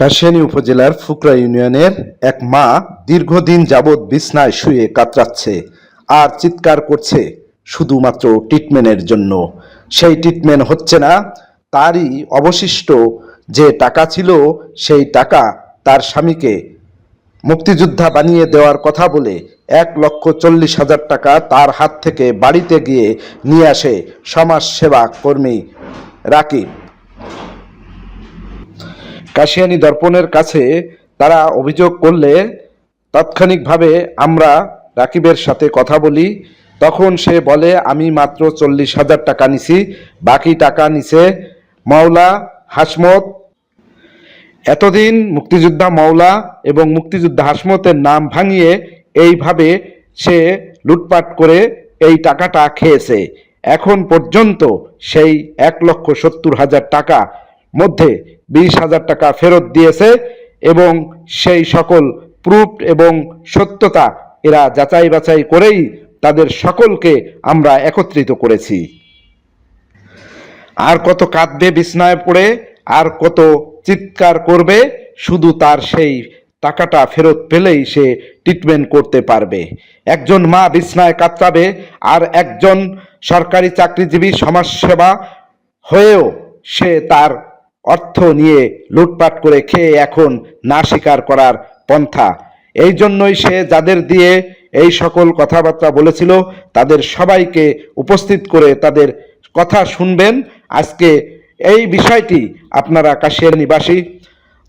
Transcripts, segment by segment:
কাশিয়ানী উপজেলার ফুকরা ইউনিয়নের এক মা দীর্ঘদিন যাবৎ বিছনায় শুয়ে কাতরাচ্ছে আর চিৎকার করছে শুধুমাত্র ট্রিটমেন্টের জন্য। সেই ট্রিটমেন্ট হচ্ছে না। তারই অবশিষ্ট যে টাকা ছিল সেই টাকা তার স্বামীকে মুক্তিযোদ্ধা বানিয়ে দেওয়ার কথা বলে 1,40,000 টাকা তার হাত থেকে বাড়িতে গিয়ে নিয়ে আসে সমাজসেবা কর্মী রাকিব। কাশিয়ানী দর্পণের কাছে তারা অভিযোগ করলে তাৎক্ষণিকভাবে আমরা রাকিবের সাথে কথা বলি। তখন সে বলে, আমি মাত্র 40,000 টাকা নিছি, বাকি টাকা নিছে মাওলা হাসমত। এতদিন মুক্তিযোদ্ধা মাওলা এবং মুক্তিযোদ্ধা হাসমতের নাম ভাঙিয়ে এইভাবে সে লুটপাট করে এই টাকাটা খেয়েছে। এখন পর্যন্ত সেই 1,70,000 টাকা মধ্যে 20,000 টাকা ফেরত দিয়েছে এবং সেই সকল প্রুফ এবং সত্যতা এরা যাচাই বাছাই করেই তাদের সকলকে আমরা একত্রিত করেছি। আর কত কাঁদবে বিছনায় পড়ে, আর কত চিৎকার করবে, শুধু তার সেই টাকাটা ফেরত পেলেই সে ট্রিটমেন্ট করতে পারবে। একজন মা বিছনায় কাতরাবে আর একজন সরকারি চাকরিজীবী সমাজসেবা হয়েও সে তার অর্থ নিয়ে লুটপাট করে খেয়ে এখন না স্বীকার করার পন্থা। এই জন্যই সে যাদের দিয়ে এই সকল কথাবার্তা বলেছিল তাদের সবাইকে উপস্থিত করে তাদের কথা শুনবেন। আজকে এই বিষয়টি আপনারা কাশিয়ানীবাসী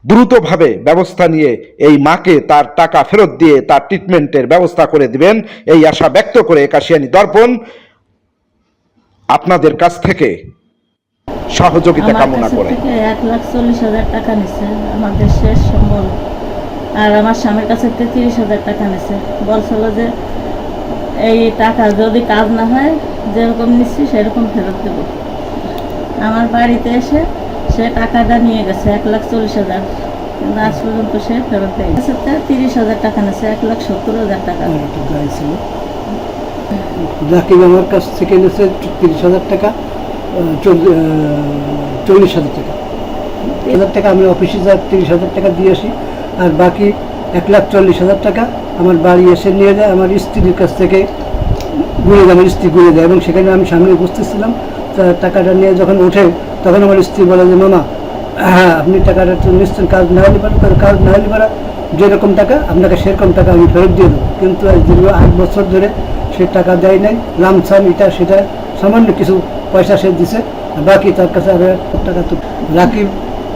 দ্রুতভাবে ব্যবস্থা নিয়ে এই মাকে তার টাকা ফেরত দিয়ে তার ট্রিটমেন্টের ব্যবস্থা করে দিবেন, এই আশা ব্যক্ত করে কাশিয়ানী দর্পণ আপনাদের কাছ থেকে সহযোগিতা কামনা করে। 1,40,000 টাকা নিছে আমাদের শেষ সম্বল, আর আমার স্বামীর কাছে 30,000 টাকা নিছে। বলছিল যে এই টাকা যদি কাজ না হয় যেরকম নিচ্ছি সেরকম ফেরত দেব। আমার বাড়িতে এসে সে টাকাটা নিয়ে গেছে 1,40,000, কিন্তু আজ পর্যন্ত সে ফেরত দেয়। 30,000 টাকা নিছে, 1,70,000 টাকা। রাকিব আমার কাছ থেকে নিয়েছে 30,000 টাকা, 40,000 টাকা। 1,000 টাকা আমি অফিসে যা 30,000 টাকা দিয়ে আসি, আর বাকি 1,40,000 টাকা আমার বাড়ি এসে নিয়ে যায়। আমার স্ত্রীর কাছ থেকে ঘুরে যায়, আমার স্ত্রী ঘুরে যায় এবং সেখানে আমি সামনে উপস্থিত ছিলাম। টাকাটা নিয়ে যখন ওঠে তখন আমার স্ত্রী বলে যে, মামা হ্যাঁ আপনি টাকাটা তো নিশ্চয় কাজ না হলে পারে, কাজ না হলে পারে যেরকম টাকা আপনাকে সেরকম টাকা আমি ফেরত দিয়ে দেবো। কিন্তু দীর্ঘ 8 বছর ধরে সে টাকা দেয় নাই, লামসাম এটা সেটা সামান্য কিছু পয়সা সে দিছে, বাকি তার কাছে আর টাকা। তো রাকিব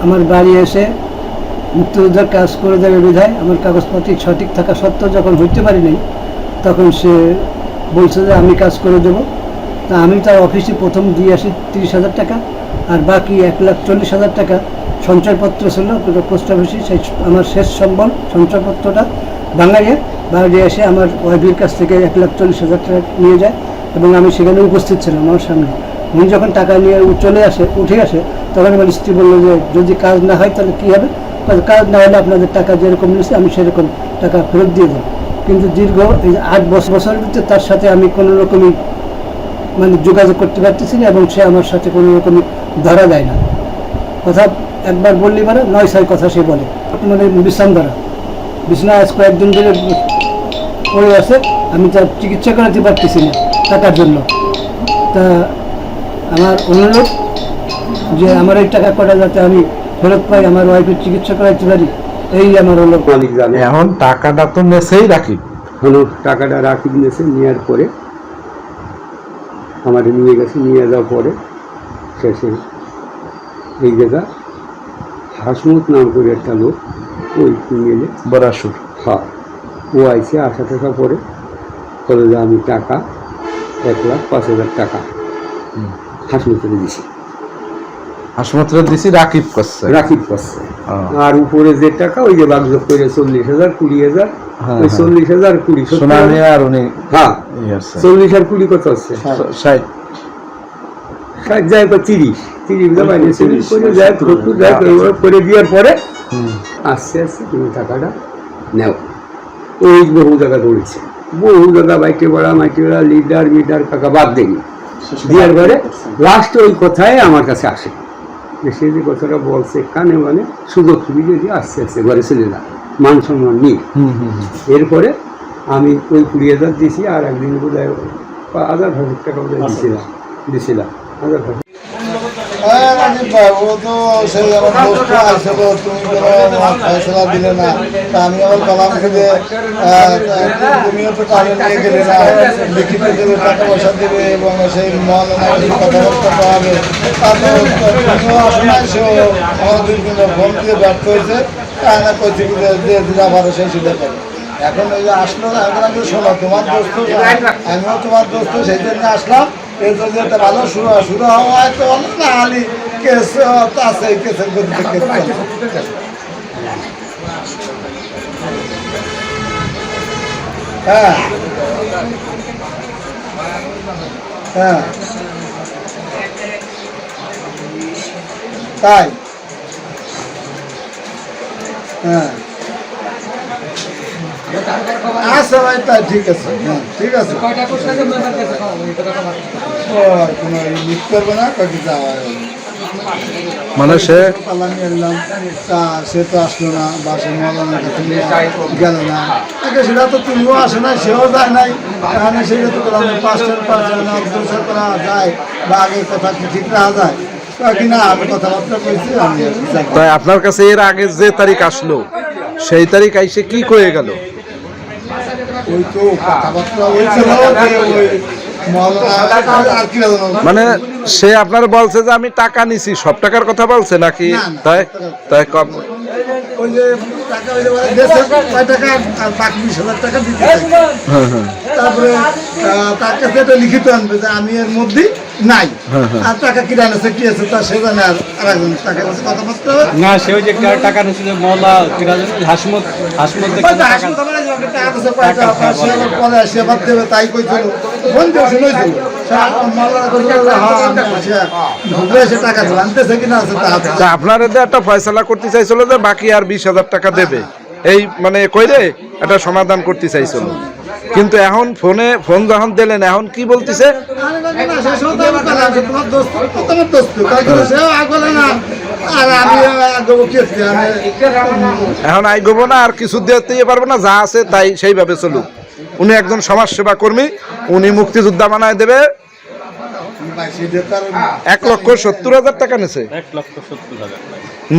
আমার বাড়ি এসে মুক্তিযোদ্ধার কাজ করে দেবে বিধায় আমার কাগজপত্র সঠিক থাকা সত্ত্বেও যখন হইতে পারি নাই তখন সে বলছে যে আমি কাজ করে দেবো। তা আমি তার অফিসে প্রথম দিয়ে আসি 30,000 টাকা, আর বাকি 1,40,000 টাকা সঞ্চয়পত্র ছিল পোস্ট অফিসে, সেই আমার শেষ সম্বল সঞ্চয়পত্রটা বাঙাইয়ে বাড়ি এসে আমার ওয়াইফের কাছ থেকে 1,40,000 টাকা নিয়ে যায় এবং আমি সেখানে উপস্থিত ছিলাম আমার সামনে। উনি যখন টাকা নিয়ে উঠে আসে তখন আমার স্ত্রী বললো যে যদি কাজ না হয় তাহলে কী হবে, কাজ না হলে আপনাদের টাকা যেরকম নিয়েছে আমি সেরকম টাকা ফেরত দিয়ে দেবো। কিন্তু দীর্ঘ এই 8 বছরের ভিতরে তার সাথে আমি কোনো রকমই যোগাযোগ করতে পারতেছি না এবং সে আমার সাথে কোনো রকমই ধরা দেয় না। কথা একবার বললি পারে 9-6 কথা সে বলে। বিশ্রাম দ্বারা বিছনা আজ কয়েকদিন ধরে পড়ে আছে, আমি তার চিকিৎসা করাতে পারতেছি না টাকার জন্য। তা আমার অনুরোধ যে আমার এই টাকা কটা যাতে আমি ফেরত পাই, আমার ওয়াইফের চিকিৎসা করাইতে পারি, এই আমার হলো মালিক জানে। এখন টাকাটা তো নেছেই রাকিব, হলো টাকাটা রাকিব নেছে, নেওয়ার পরে আমাদের নিয়ে গেছে, নিয়ে যাওয়ার পরে শেষে এই জায়গা হাসমত নাম করে একটা লোক ওই মেলে বরাসুর, হ্যাঁ ও আইসে আসা টাকা পরে বলে যে আমি টাকা 1,05,000 টাকা হাসমতের দিছি। হাসমতের দিছি রাকিব করছে, আর উপরে যে টাকা ওই যে বাগযোগ করে 40,000, 20,000, 40,000, 20,000 সোনালী আর উনি, হ্যাঁ 40 আর 20 কত আছে 60 যায় 30 করে দেওয়ার পরে আস্তে আস্তে তুমি টাকাটা নেও। ওই বহু জায়গা দৌড়েছে, বহু জায়গা বাইটে বেড়া মাইটে বেড়া লিডার মিডার টাকা বাদ দেয়নি দেওয়ার পরে লাস্ট ওই কথায় আমার কাছে আসে যে সে যে কথাটা বলছে কানে মানে সুযোগ সুবিধা দিয়ে আস্তে আস্তে ঘরে চলে না, মান সম্মান নেই। এরপরে আমি ওই 20,000 দিয়েছি, আর একদিন বোধ হয় 1,000 টাকা বোধ হয় দিয়েছিলাম 1,000। রাজীব ভাই, ও তো সেই আমার দোস্ত আসছিল, তুমি কোনো ফয়সলা দিলে না। তা আমি আবার বললাম যে তুমিও তো কাজে নিয়ে গেলে না, লিখিত দেবে, টাকা পয়সা দেবে এবং সেই মল কথাবার্তা পাওয়াবে। তারপর তুমিও আসো না, সেও আমাদের ফোন দিয়ে ব্যর্থ হয়েছে। না কইছে যে যা ভালো সেই সুবিধা পাবে। এখন ওই যে আসলো, এখন আমি শোনো তোমার দোস্ত, আমিও তোমার দোস্ত, সেই জন্য আসলাম। এই যদি একটা ভালো শুরু হওয়ায় তো অনেক না আলি কেস আছে, কেসের গতিতে কেস চলে। হ্যাঁ হ্যাঁ তাই, হ্যাঁ আচ্ছা ভাই, তাই ঠিক আছে, হ্যাঁ ঠিক আছে। কোনো মিস করবে না, কয়েকদিন যাওয়া মানে সে পালানি এলাম, তা সে তো আসলো না, বা সে মলানোর কাছে গেল না। আগে সেটা তো তুমিও আসে নাই, সেও যায় নাই। এখানে সেটা তো করলাম 5টা করা যায়, বা আগের কথা কি ঠিক রাখা যায় কিনা, আমি কথাবার্তা কইছি। আমি তাই আপনার কাছে এর আগে যে তারিখ আসলো সেই তারিখ আইসে কি কয়ে গেল? ওই তো কথাবার্তা হয়েছিল যে ওই আর কি মানে সে আপনার বলছে যে আমি টাকা নিছি, সব টাকার কথা বলছে নাকি? তাই তাই কম ওই যে টাকা ওই যে দেশে কয় টাকা আর বাকি 20,000 টাকা দিতে হবে। তারপরে তার কাছে এটা লিখিত আনবে যে আমি এর মধ্যে নাই, আর টাকা কিনে আনেছে কি আছে তা সে জানে, আর একজন টাকা কাছে কথাবার্তা হবে না। সে ওই যে টাকা নিয়েছিল মহল্লা হাসমত পরে সে বাদ দেবে, তাই কইছিল ফোন দিয়ে শুনেছিল সে টাকা আনতেছে কিনা আছে তা আপনার এতে একটা ফয়সালা করতে চাইছিল যে বাকি আর 20,000 টাকা দেবে, এই মানে কইরে একটা সমাধান করতে চাইছিল। কিন্তু এখন ফোন যখন দিলেন, এখন কি বলতেছে? এখন আই গব না, আর কিছু দিতে পারবো না, যা আছে তাই সেইভাবে চলুক। উনি একজন সমাজসেবা কর্মী, উনি মুক্তিযোদ্ধা বানায় দেবে। 1,70,000 টাকা নিছে, 1,70,000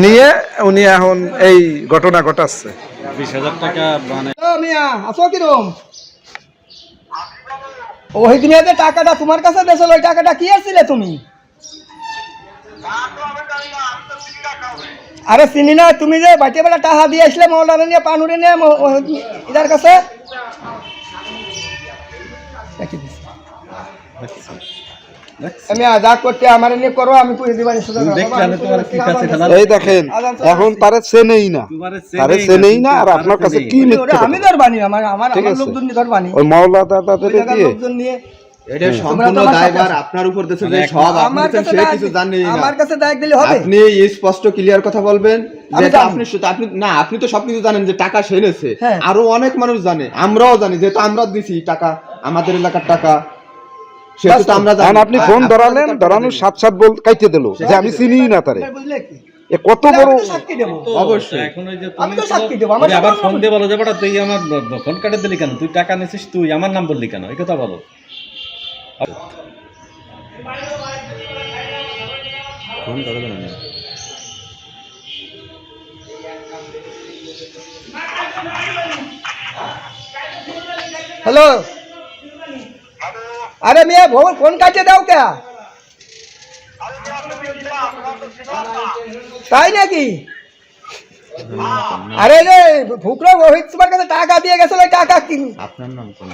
নিয়ে উনি এখন এই ঘটনা ঘটাচ্ছে। 20,000 টাকা মানে মিয়া আসো কিরম? ওই তুমি যে টাকাটা তোমার কাছে দেছিল, ওই টাকাটা কি আসছিলে তুমি? আরে চিনি না, তুমি যে বাটি বেলা টাকা দিয়ে আসলে মৌলানা নিয়ে পানুরে নিয়ে ইদার কাছে আমি যা করতে আমার নিয়ে করো, আমি করে দিবানি। এই দেখেন, এখন তারে চেনেই না, তারে চেনেই না, আর আপনার কাছে কি মিথ্যে কথা? আমি ধরবানি, আমার ঠিক আছে। লোকজন নিয়ে ধরবানি, ওই মাওলা তাদের দিয়ে লোকজন নিয়ে এটা সম্পূর্ণ দায়ভার আপনার উপর দেশে যে সব আপনি সে কিছু জানেন না। আমার কাছে দায়িত্ব দিলে হবে? আপনি স্পষ্ট ক্লিয়ার কথা বলবেন যে আপনি না, আপনি তো সবকিছু জানেন যে টাকা সে এনেছে, আরো অনেক মানুষ জানে, আমরাও জানি, যেহেতু আমরা দিছি টাকা, আমাদের এলাকার টাকা, সেটা তো আমরা জানি। আপনি ফোন ধরালেন, ধরানোর সাথে বল কাইতে দিল যে আমি চিনি না তারে। এ কত বড়! অবশ্যই এখন ওই যে তুমি আবার ফোন দিয়ে বলো যে বেটা তুই আমার ফোন কাটে দিলি কেন, তুই টাকা নিছিস, তুই আমার নাম বললি কেন, এই কথা বলো। ফোন করে দেন না। হ্যালো, আরে মিয়া ফোন কাটে দাও কে? তাই নাকি? আরে রে ভুকরা রোহিত তোমার কাছে টাকা দিয়ে গেছিল, টাকা কি আপনার নাম কোন?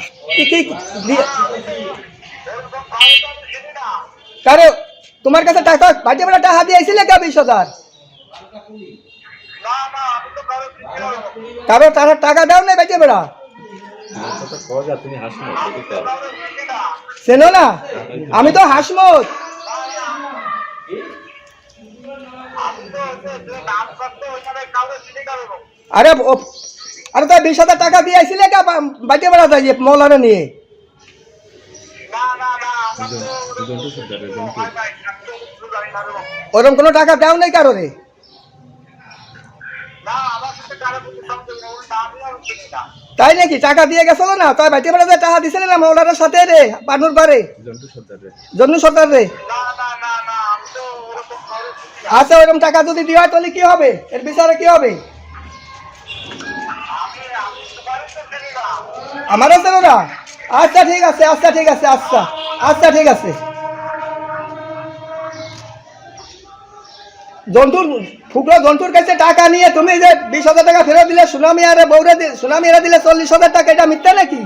কারো তোমার কাছে টাকা বাজে বেলা টাকা দিয়ে আইছিলে কে? 20,000 কারো তারা টাকা দাও না বাজে বেলা? তুমি হাসো চেনো না? আমি তো হাসমত। আরে আরে তো 20,000 টাকা দিয়ে আইছিলে কে বাজে বেলা যাই মৌলানা নিয়ে? ওরকম কোনো টাকা দেও নাই কারোরে? তাই নাকি? টাকা দিয়ে গেছিল না? তাই ভাইতে বেড়া যে টাকা দিছিল না মৌলানার সাথে রে, বানুর বারে জন্নু সর্দার রে। আচ্ছা, ওরকম টাকা যদি দিয়ে হয় তাহলে কি হবে? এর বিচারে কি হবে? আমারও ছিল না? আচ্ছা ঠিক আছে, আচ্ছা ঠিক আছে, আচ্ছা আচ্ছা ঠিক আছে। জন্তুর ফুকরো জন্তুর কাছে টাকা নিয়ে তুমি যে 20,000 টাকা ফেরত দিলে, সুনামি আরে বউরে সুনামি এরা দিলে 40,000 টাকা, এটা মিথ্যা নাকি?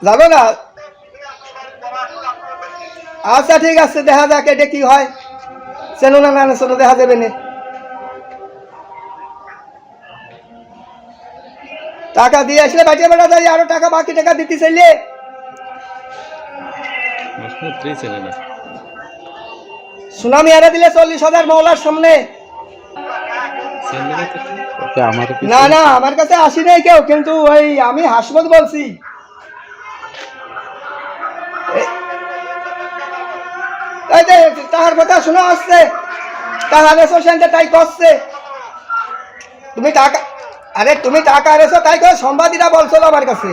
জানো না? আচ্ছা ঠিক আছে, দেখা যাক এটা কি হয়। চেনো না না চেনো, দেখা যাবে না। টাকা দিয়ে আসলে বাঁচিয়ে বেড়া যায়, আরো টাকা বাকি টাকা দিতে চাইলে সুনামি এরা দিলে 40,000 মৌলার সামনে। না না, আমার কাছে আসি নাই কেউ, কিন্তু ওই আমি হাসমত বলছি। এই যে তাহার কথা শোনা আসছে, তাহার এসো সেন্টে তাই করছে। তুমি টাকা, আরে তুমি টাকা এনেছো তাই করে সম্বাদীরা বলছিল আমার কাছে।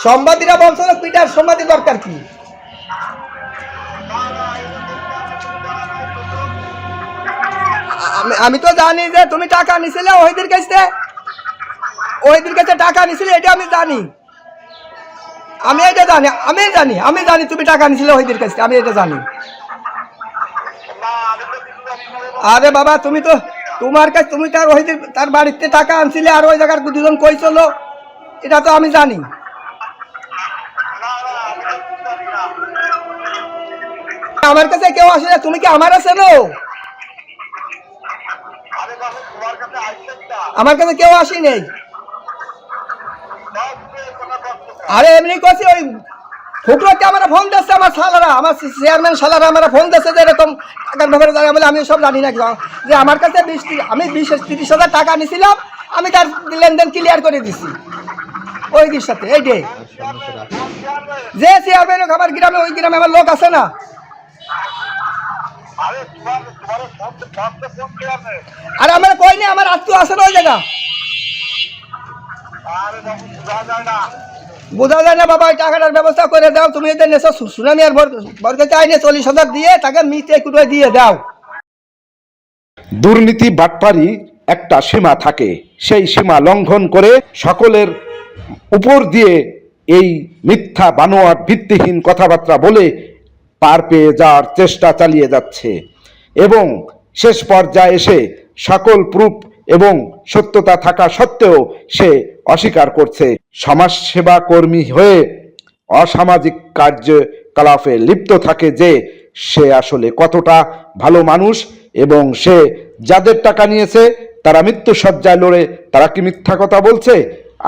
সম্বাদীরা বলছিল, পিটার সম্বাদী দরকার কি? আমি তো জানি যে তুমি টাকা নিছিলে ওইদের কাছে, ওইদের কাছে টাকা নিছিলে, এটা আমি জানি। আমি এটা জানি, আমি জানি তুমি টাকা নিছিলে ওইদের কাছে, আমি এটা জানি। আরে বাবা, তুমি তো তোমার কাছে, তুমি তার ওইদের তার বাড়িতে টাকা আনছিলে, আর ওই জায়গার দুজন কই চলো, এটা তো আমি জানি। আমার কাছে কেউ আসে না, তুমি কি আমার আছে নো? আমার কাছে কেউ আসি নেই। আরে এমনি করছি, ওই ফুকরোকে আমার ফোন দিচ্ছে, আমার শালারা, আমার চেয়ারম্যান শালারা আমার ফোন দিচ্ছে যে এরকম টাকার ব্যাপারে জানা বলে। আমি সব জানি না যে আমার কাছে আমি 20-30,000 টাকা নিয়েছিলাম, আমি তার লেনদেন ক্লিয়ার করে দিছি ওই দির সাথে। এইটাই যে চেয়ারম্যান আমার গ্রামে, ওই গ্রামে আমার লোক আছে না। আর আমার কই নেই, আমার আত্মীয় আছে না ওই জায়গা। বোঝা যায় না বাবা, ওই টাকাটার ব্যবস্থা করে দাও তুমি। এদের নেশা সুনামি আর বরকে চাইনে 40,000 দিয়ে তাকে মিটে কুটে দিয়ে দাও। দুর্নীতি বাটপারি একটা সীমা থাকে, সেই সীমা লঙ্ঘন করে সকলের উপর দিয়ে এই মিথ্যা বানোয়াট ভিত্তিহীন কথাবার্তা বলে পার পেয়ে যাওয়ার চেষ্টা চালিয়ে যাচ্ছে এবং শেষ পর্যায়ে এসে সকল প্রুফ এবং সত্যতা থাকা সত্ত্বেও সে অস্বীকার করছে। সমাজসেবা কর্মী হয়ে অসামাজিক কার্যকলাপে লিপ্ত থাকে যে সে আসলে কতটা ভালো মানুষ, এবং সে যাদের টাকা নিয়েছে তারা মৃত্যুশয্যায় লড়ে তারা কি মিথ্যা কথা বলছে?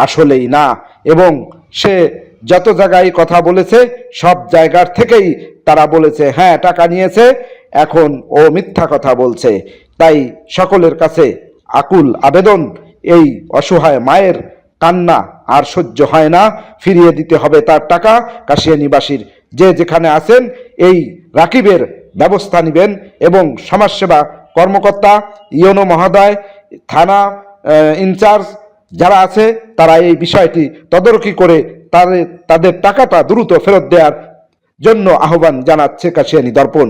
আসলেই না। এবং সে যত জায়গায় কথা বলেছে সব জায়গার থেকেই তারা বলেছে হ্যাঁ টাকা নিয়েছে, এখন ও মিথ্যা কথা বলছে। তাই সকলের কাছে আকুল আবেদন, এই অসহায় মায়ের কান্না আর সহ্য হয় না, ফিরিয়ে দিতে হবে তার টাকা। কাশিয়ানীবাসীর যে যেখানে আছেন এই রাকিবের ব্যবস্থা নেবেন, এবং সমাজসেবা কর্মকর্তা, ইওনো মহোদয়, থানা ইনচার্জ যারা আছে তারা এই বিষয়টি তদারকি করে তাদের টাকাটা দ্রুত ফেরত দেওয়ার জন্য আহ্বান জানাচ্ছে কাশিয়ানী দর্পণ।